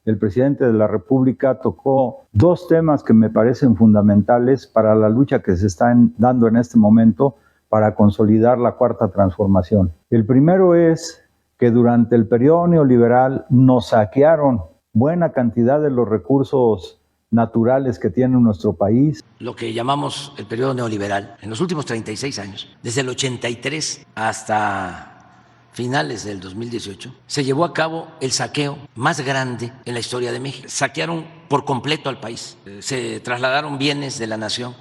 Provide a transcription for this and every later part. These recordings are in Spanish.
el presidente de la República tocó dos temas que me parecen fundamentales para la lucha que se está dando en este momento para consolidar la cuarta transformación. El primero es que durante el periodo neoliberal nos saquearon buena cantidad de los recursos naturales que tiene nuestro país. Lo que llamamos el periodo neoliberal, en los últimos 36 años, desde el 83 hasta finales del 2018, se llevó a cabo el saqueo más grande en la historia de México. Saquearon por completo al país. Se trasladaron bienes de la nación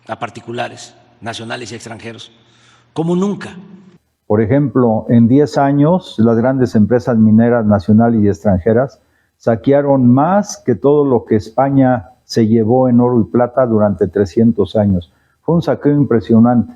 a particulares, nacionales y extranjeros, como nunca. Por ejemplo, en 10 años, las grandes empresas mineras nacionales y extranjeras saquearon más que todo lo que España se llevó en oro y plata durante 300 años. Fue un saqueo impresionante.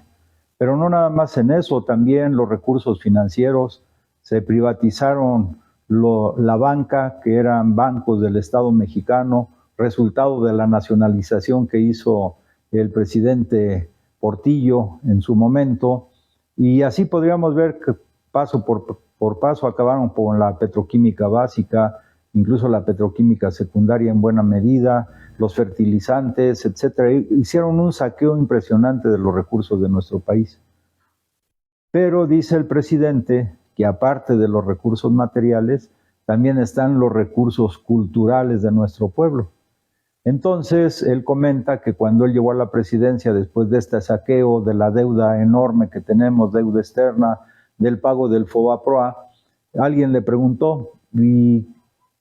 Pero no nada más en eso, también los recursos financieros, se privatizaron la banca, que eran bancos del Estado mexicano, resultado de la nacionalización que hizo el presidente Portillo en su momento, y así podríamos ver que paso por paso acabaron con la petroquímica básica, incluso la petroquímica secundaria en buena medida, los fertilizantes, etcétera. Hicieron un saqueo impresionante de los recursos de nuestro país. Pero dice el presidente que aparte de los recursos materiales, también están los recursos culturales de nuestro pueblo. Entonces, él comenta que cuando él llegó a la presidencia, después de este saqueo, de la deuda enorme que tenemos, deuda externa, del pago del FOBAPROA, alguien le preguntó, ¿y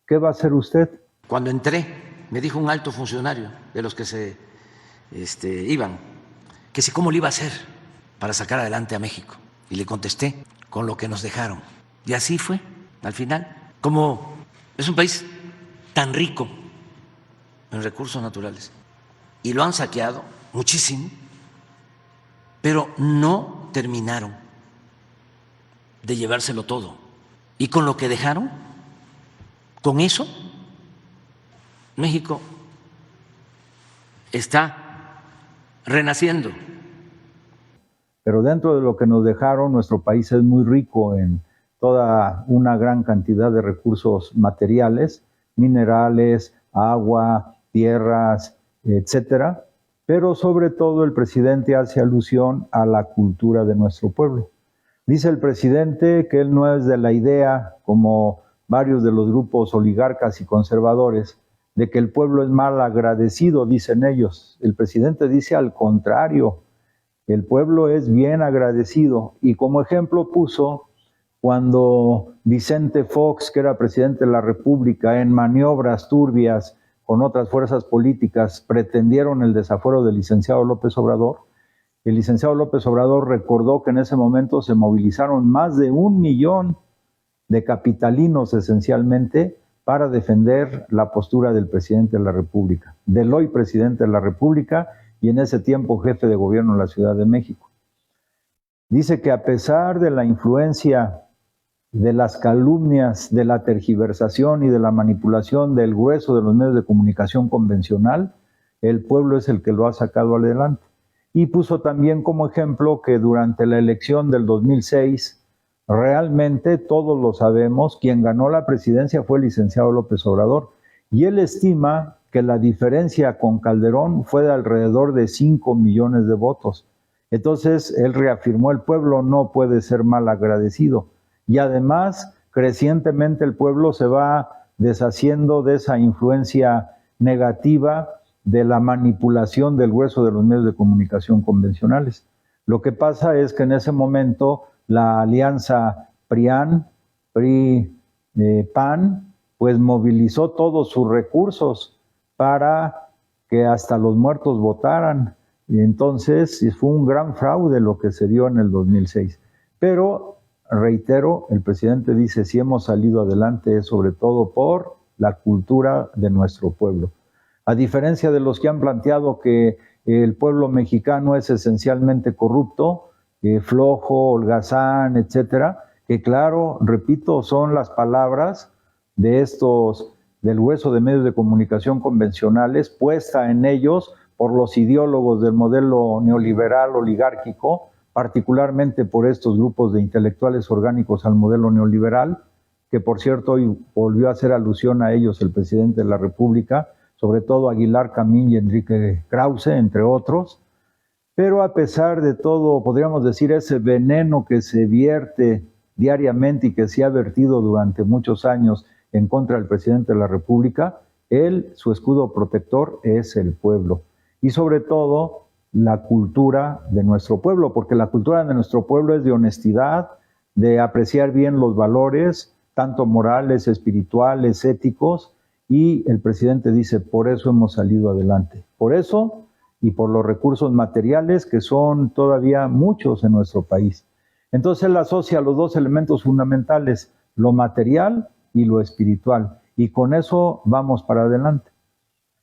qué va a hacer usted? Cuando entré, me dijo un alto funcionario de los que se iban, que si cómo le iba a hacer para sacar adelante a México. Y le contesté, con lo que nos dejaron. Y así fue, al final. Como es un país tan rico en recursos naturales, y lo han saqueado muchísimo, pero no terminaron de llevárselo todo. Y con lo que dejaron, con eso, México está renaciendo. Pero dentro de lo que nos dejaron, nuestro país es muy rico en toda una gran cantidad de recursos materiales, minerales, agua, tierras, etcétera. Pero sobre todo el presidente hace alusión a la cultura de nuestro pueblo. Dice el presidente que él no es de la idea, como varios de los grupos oligarcas y conservadores, de que el pueblo es mal agradecido, dicen ellos. El presidente dice al contrario, el pueblo es bien agradecido. Y como ejemplo puso cuando Vicente Fox, que era presidente de la República, en maniobras turbias con otras fuerzas políticas, pretendieron el desafuero del licenciado López Obrador. El licenciado López Obrador recordó que en ese momento se movilizaron más de 1 millón de capitalinos esencialmente para defender la postura del presidente de la República, del hoy presidente de la República y en ese tiempo jefe de gobierno de la Ciudad de México. Dice que a pesar de la influencia de las calumnias, de la tergiversación y de la manipulación del grueso de los medios de comunicación convencional, el pueblo es el que lo ha sacado adelante. Y puso también como ejemplo que durante la elección del 2006, realmente todos lo sabemos, quien ganó la presidencia fue el licenciado López Obrador, y él estima que la diferencia con Calderón fue de alrededor de 5 millones de votos. Entonces, él reafirmó, el pueblo no puede ser mal agradecido. Y además, crecientemente el pueblo se va deshaciendo de esa influencia negativa de la manipulación del grueso de los medios de comunicación convencionales. Lo que pasa es que en ese momento la alianza PRIAN, PRI-PAN, pues movilizó todos sus recursos para que hasta los muertos votaran. Y entonces fue un gran fraude lo que se dio en el 2006. Pero, reitero, el presidente dice, si hemos salido adelante es sobre todo por la cultura de nuestro pueblo. A diferencia de los que han planteado que el pueblo mexicano es esencialmente corrupto, flojo, holgazán, etcétera, que claro, repito, son las palabras de estos del grueso de medios de comunicación convencionales, puesta en ellos por los ideólogos del modelo neoliberal oligárquico, particularmente por estos grupos de intelectuales orgánicos al modelo neoliberal, que por cierto hoy volvió a hacer alusión a ellos el presidente de la República, sobre todo Aguilar Camín y Enrique Krause, entre otros. Pero a pesar de todo, podríamos decir, ese veneno que se vierte diariamente y que se ha vertido durante muchos años en contra del presidente de la República, él, su escudo protector es el pueblo. Y sobre todo, la cultura de nuestro pueblo, porque la cultura de nuestro pueblo es de honestidad, de apreciar bien los valores, tanto morales, espirituales, éticos, y el presidente dice, por eso hemos salido adelante. Por eso y por los recursos materiales que son todavía muchos en nuestro país. Entonces él asocia los dos elementos fundamentales, lo material y lo espiritual, y con eso vamos para adelante.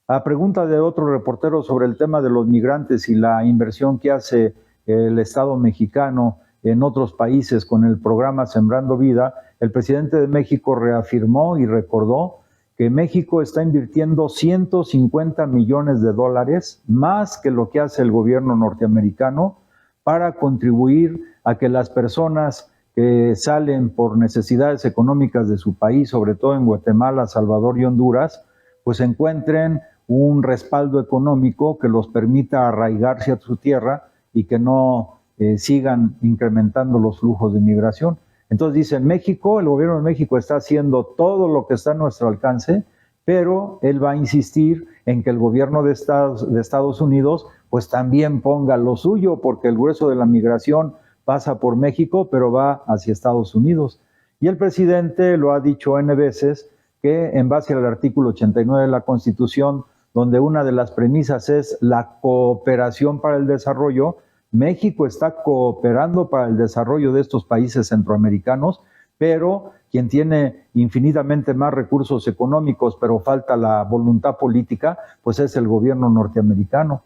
A pregunta de otro reportero sobre el tema de los migrantes y la inversión que hace el Estado mexicano en otros países con el programa Sembrando Vida, el presidente de México reafirmó y recordó que México está invirtiendo 150 millones de dólares, más que lo que hace el gobierno norteamericano, para contribuir a que las personas que salen por necesidades económicas de su país, sobre todo en Guatemala, Salvador y Honduras, pues encuentren un respaldo económico que los permita arraigarse a su tierra y que no sigan incrementando los flujos de migración. Entonces dice, México, el gobierno de México está haciendo todo lo que está a nuestro alcance, pero él va a insistir en que el gobierno de Estados Unidos pues también ponga lo suyo, porque el grueso de la migración pasa por México, pero va hacia Estados Unidos. Y el presidente lo ha dicho N veces, que en base al artículo 89 de la Constitución, donde una de las premisas es la cooperación para el desarrollo, México está cooperando para el desarrollo de estos países centroamericanos, pero quien tiene infinitamente más recursos económicos, pero falta la voluntad política, pues es el gobierno norteamericano.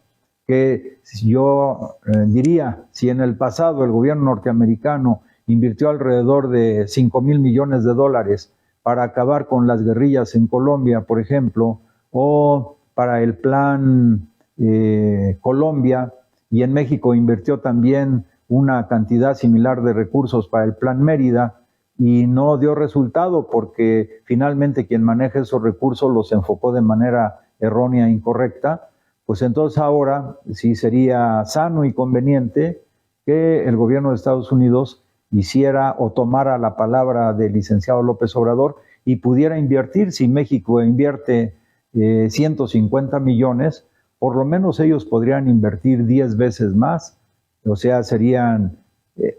Que yo diría, si en el pasado el gobierno norteamericano invirtió alrededor de 5,000 millones de dólares para acabar con las guerrillas en Colombia, por ejemplo, o para el plan Colombia, y en México invirtió también una cantidad similar de recursos para el plan Mérida, y no dio resultado porque finalmente quien maneja esos recursos los enfocó de manera errónea e incorrecta, pues entonces ahora sí sería sano y conveniente que el gobierno de Estados Unidos hiciera o tomara la palabra del licenciado López Obrador y pudiera invertir. Si México invierte 150 millones, por lo menos ellos podrían invertir 10 veces más, o sea, serían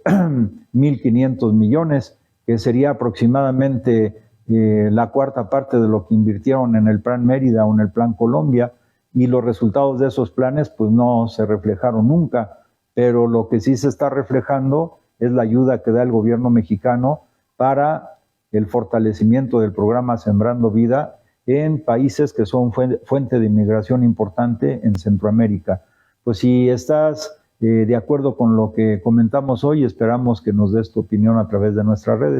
1,500 millones, que sería aproximadamente la cuarta parte de lo que invirtieron en el Plan Mérida o en el Plan Colombia, y los resultados de esos planes pues no se reflejaron nunca, pero lo que sí se está reflejando es la ayuda que da el gobierno mexicano para el fortalecimiento del programa Sembrando Vida en países que son fuente de inmigración importante en Centroamérica. Pues si estás de acuerdo con lo que comentamos hoy, esperamos que nos des tu opinión a través de nuestras redes.